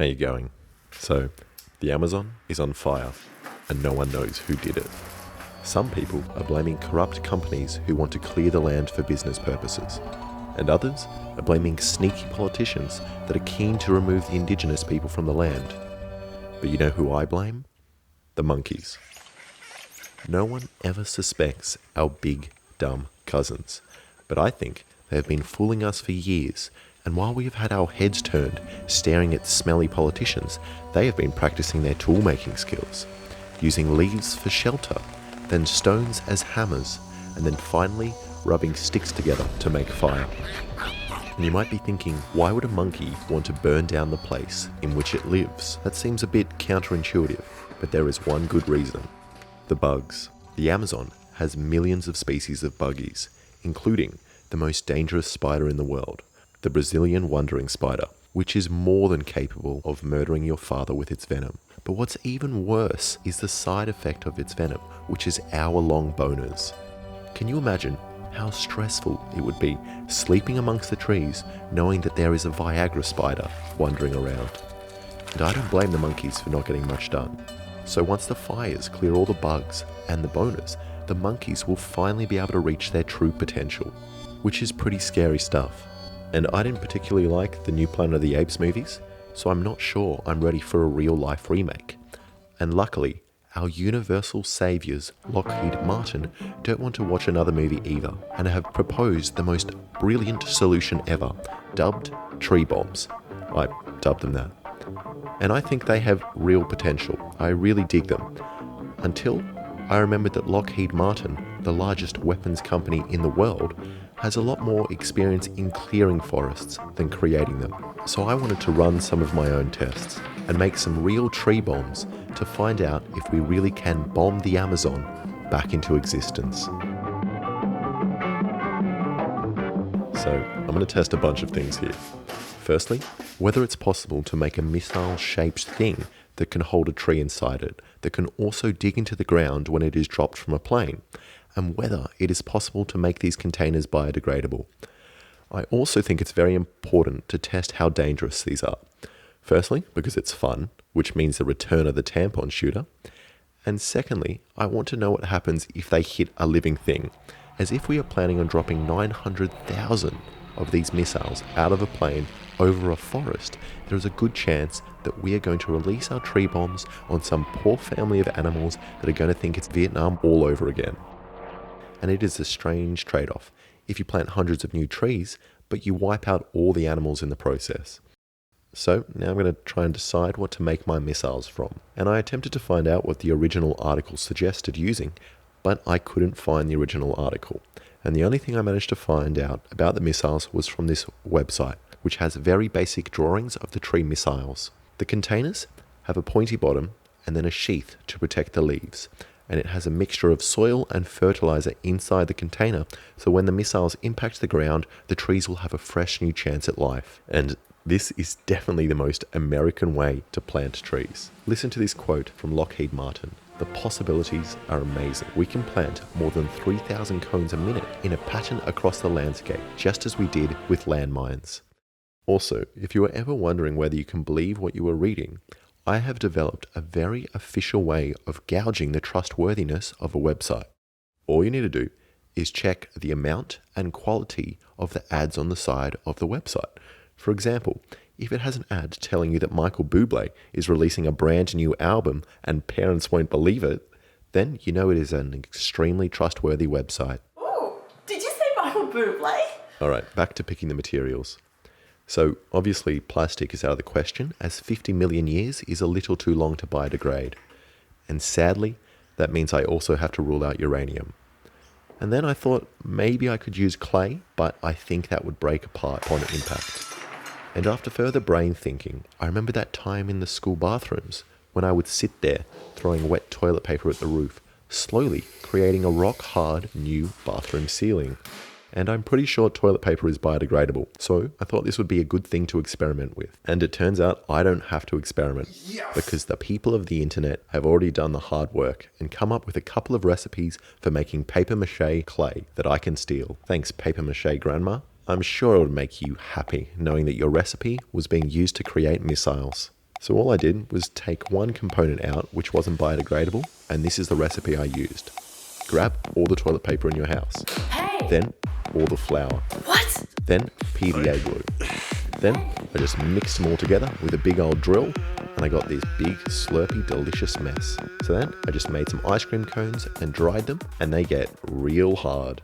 How you going? So, the Amazon is on fire, and no one knows who did it. Some people are blaming corrupt companies who want to clear the land for business purposes, and others are blaming sneaky politicians that are keen to remove the indigenous people from the land. But you know who I blame? The monkeys. No one ever suspects our big, dumb cousins, but I think they have been fooling us for years, and while we have had our heads turned staring at smelly politicians, they have been practicing their tool-making skills, using leaves for shelter, then stones as hammers, and then finally rubbing sticks together to make fire. And you might be thinking, why would a monkey want to burn down the place in which it lives? That seems a bit counterintuitive, but there is one good reason. The bugs. The Amazon has millions of species of buggies, including the most dangerous spider in the world, the Brazilian wandering spider, which is more than capable of murdering your father with its venom. But what's even worse is the side effect of its venom, which is hour-long boners. Can you imagine how stressful it would be sleeping amongst the trees knowing that there is a Viagra spider wandering around? And I don't blame the monkeys for not getting much done. So once the fires clear all the bugs and the boners, the monkeys will finally be able to reach their true potential, which is pretty scary stuff. And I didn't particularly like the new Planet of the Apes movies, so I'm not sure I'm ready for a real-life remake. And luckily, our universal saviors, Lockheed Martin, don't want to watch another movie either, and have proposed the most brilliant solution ever, dubbed tree bombs. I dubbed them that. And I think they have real potential. I really dig them. Until I remembered that Lockheed Martin, the largest weapons company in the world, has a lot more experience in clearing forests than creating them. So I wanted to run some of my own tests and make some real tree bombs to find out if we really can bomb the Amazon back into existence. So I'm going to test a bunch of things here. Firstly, whether it's possible to make a missile-shaped thing that can hold a tree inside it, that can also dig into the ground when it is dropped from a plane, and whether it is possible to make these containers biodegradable. I also think it's very important to test how dangerous these are. Firstly, because it's fun, which means the return of the tampon shooter. And secondly, I want to know what happens if they hit a living thing, as if we are planning on dropping 900,000 of these missiles out of a plane over a forest, there is a good chance that we are going to release our tree bombs on some poor family of animals that are going to think it's Vietnam all over again. And it is a strange trade-off if you plant hundreds of new trees, but you wipe out all the animals in the process. So now I'm going to try and decide what to make my missiles from. And I attempted to find out what the original article suggested using, but I couldn't find the original article. And the only thing I managed to find out about the missiles was from this website, which has very basic drawings of the tree missiles. The containers have a pointy bottom and then a sheath to protect the leaves. And it has a mixture of soil and fertilizer inside the container, so when the missiles impact the ground, the trees will have a fresh new chance at life. And this is definitely the most American way to plant trees. Listen to this quote from Lockheed Martin. "The possibilities are amazing. We can plant more than 3,000 cones a minute in a pattern across the landscape, just as we did with landmines." Also, if you are ever wondering whether you can believe what you are reading, I have developed a very official way of gauging the trustworthiness of a website. All you need to do is check the amount and quality of the ads on the side of the website. For example, if it has an ad telling you that Michael Bublé is releasing a brand new album and parents won't believe it, then you know it is an extremely trustworthy website. Ooh, did you say Michael Bublé? Alright, back to picking the materials. So obviously plastic is out of the question, as 50 million years is a little too long to biodegrade. And sadly, that means I also have to rule out uranium. And then I thought maybe I could use clay, but I think that would break apart upon impact. And after further brain thinking, I remember that time in the school bathrooms when I would sit there throwing wet toilet paper at the roof, slowly creating a rock-hard new bathroom ceiling. And I'm pretty sure toilet paper is biodegradable, so I thought this would be a good thing to experiment with. And it turns out I don't have to experiment, because the people of the internet have already done the hard work and come up with a couple of recipes for making papier-mâché clay that I can steal. Thanks, papier-mâché grandma. I'm sure it would make you happy knowing that your recipe was being used to create missiles. So all I did was take one component out which wasn't biodegradable, and this is the recipe I used. Grab all the toilet paper in your house. Hey! Then all the flour. What? Then PVA glue. Then I just mixed them all together with a big old drill, and I got this big, slurpy, delicious mess. So then I just made some ice cream cones and dried them, and they get real hard.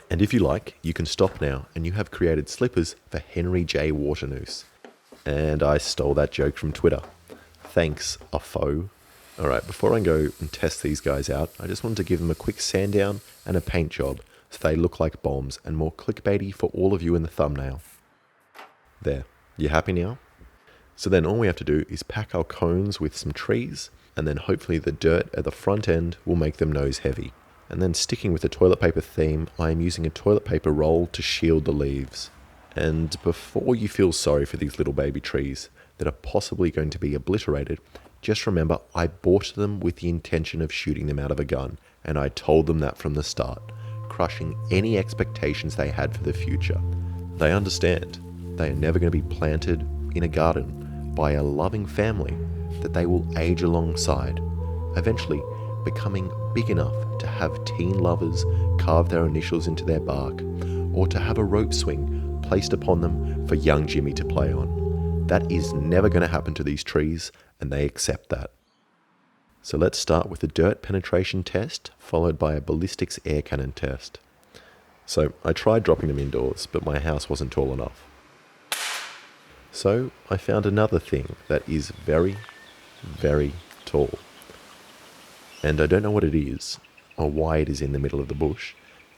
And if you like, you can stop now, and you have created slippers for Henry J. Waternoose. And I stole that joke from Twitter. Thanks, a foe. Alright, before I go and test these guys out, I just wanted to give them a quick sand down and a paint job so they look like bombs and more clickbaity for all of you in the thumbnail. There, you happy now? So then all we have to do is pack our cones with some trees, and then hopefully the dirt at the front end will make them nose heavy. And then sticking with the toilet paper theme, I am using a toilet paper roll to shield the leaves. And before you feel sorry for these little baby trees that are possibly going to be obliterated, just remember I bought them with the intention of shooting them out of a gun, and I told them that from the start, crushing any expectations they had for the future. They understand they are never going to be planted in a garden by a loving family that they will age alongside, eventually becoming big enough to have teen lovers carve their initials into their bark, or to have a rope swing placed upon them for young Jimmy to play on. That is never going to happen to these trees, and they accept that. So let's start with a dirt penetration test, followed by a ballistics air cannon test. So I tried dropping them indoors, but my house wasn't tall enough. So I found another thing that is very, very tall. And I don't know what it is, or why it is in the middle of the bush,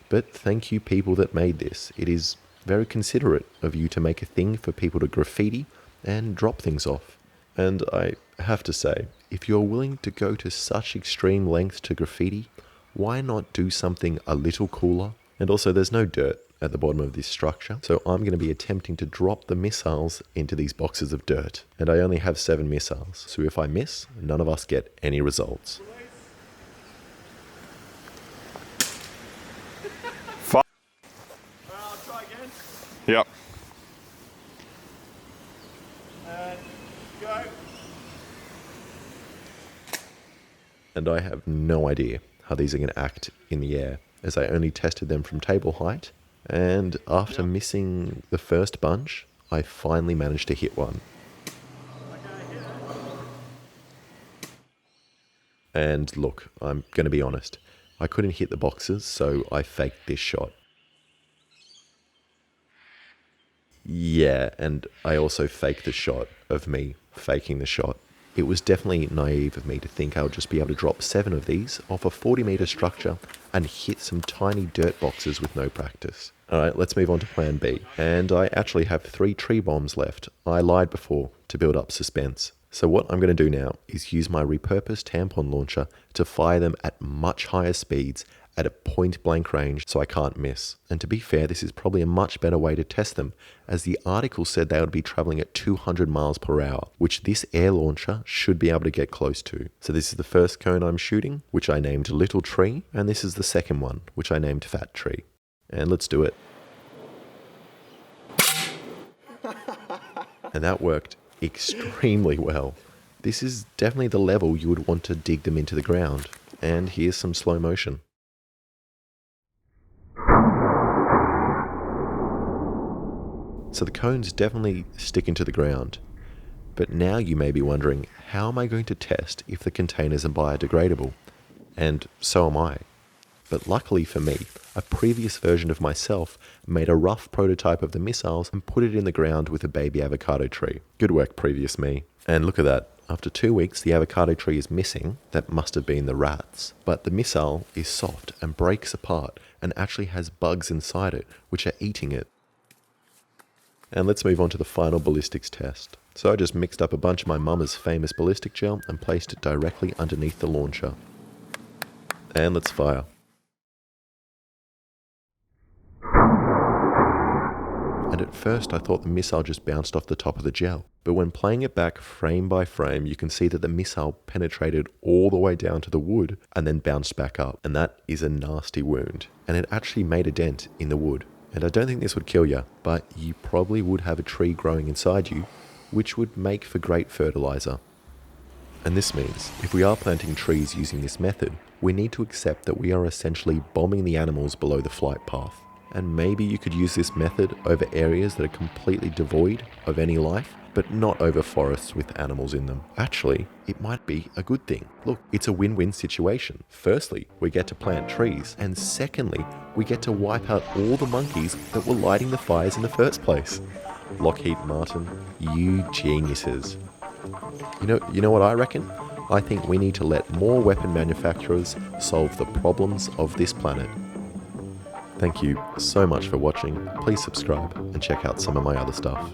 but thank you people that made this. It is very considerate of you to make a thing for people to graffiti and drop things off. And I have to say, if you're willing to go to such extreme lengths to graffiti, why not do something a little cooler? And also there's no dirt at the bottom of this structure, so I'm going to be attempting to drop the missiles into these boxes of dirt. And I only have 7 missiles, so if I miss, none of us get any results. I'll try again. Yep. And go. And I have no idea how these are going to act in the air, as I only tested them from table height, and after missing the first bunch, I finally managed to hit one. And look, I'm going to be honest, I couldn't hit the boxes, so I faked this shot. Yeah, and I also faked the shot of me faking the shot. It was definitely naive of me to think I would just be able to drop 7 of these off a 40-meter structure and hit some tiny dirt boxes with no practice. Alright, let's move on to plan B. And I actually have 3 tree bombs left. I lied before to build up suspense. So what I'm going to do now is use my repurposed tampon launcher to fire them at much higher speeds at a point-blank range so I can't miss. And to be fair, this is probably a much better way to test them, as the article said they would be traveling at 200 miles per hour, which this air launcher should be able to get close to. So this is the first cone I'm shooting, which I named Little Tree, and this is the second one, which I named Fat Tree. And let's do it. And that worked extremely well. This is definitely the level you would want to dig them into the ground. And here's some slow motion. So the cones definitely stick into the ground. But now you may be wondering, how am I going to test if the containers are biodegradable? And so am I. But luckily for me, a previous version of myself made a rough prototype of the missiles and put it in the ground with a baby avocado tree. Good work, previous me. And look at that. After 2 weeks, the avocado tree is missing. That must have been the rats. But the missile is soft and breaks apart and actually has bugs inside it, which are eating it. And let's move on to the final ballistics test. So I just mixed up a bunch of my mama's famous ballistic gel and placed it directly underneath the launcher. And let's fire. And at first I thought the missile just bounced off the top of the gel. But when playing it back frame by frame, you can see that the missile penetrated all the way down to the wood and then bounced back up. And that is a nasty wound. And it actually made a dent in the wood. And I don't think this would kill you, but you probably would have a tree growing inside you which would make for great fertilizer. And this means if we are planting trees using this method, we need to accept that we are essentially bombing the animals below the flight path. And maybe you could use this method over areas that are completely devoid of any life, but not over forests with animals in them. Actually, it might be a good thing. Look, it's a win-win situation. Firstly, we get to plant trees, and secondly, we get to wipe out all the monkeys that were lighting the fires in the first place. Lockheed Martin, you geniuses. You know what I reckon? I think we need to let more weapon manufacturers solve the problems of this planet. Thank you so much for watching. Please subscribe and check out some of my other stuff.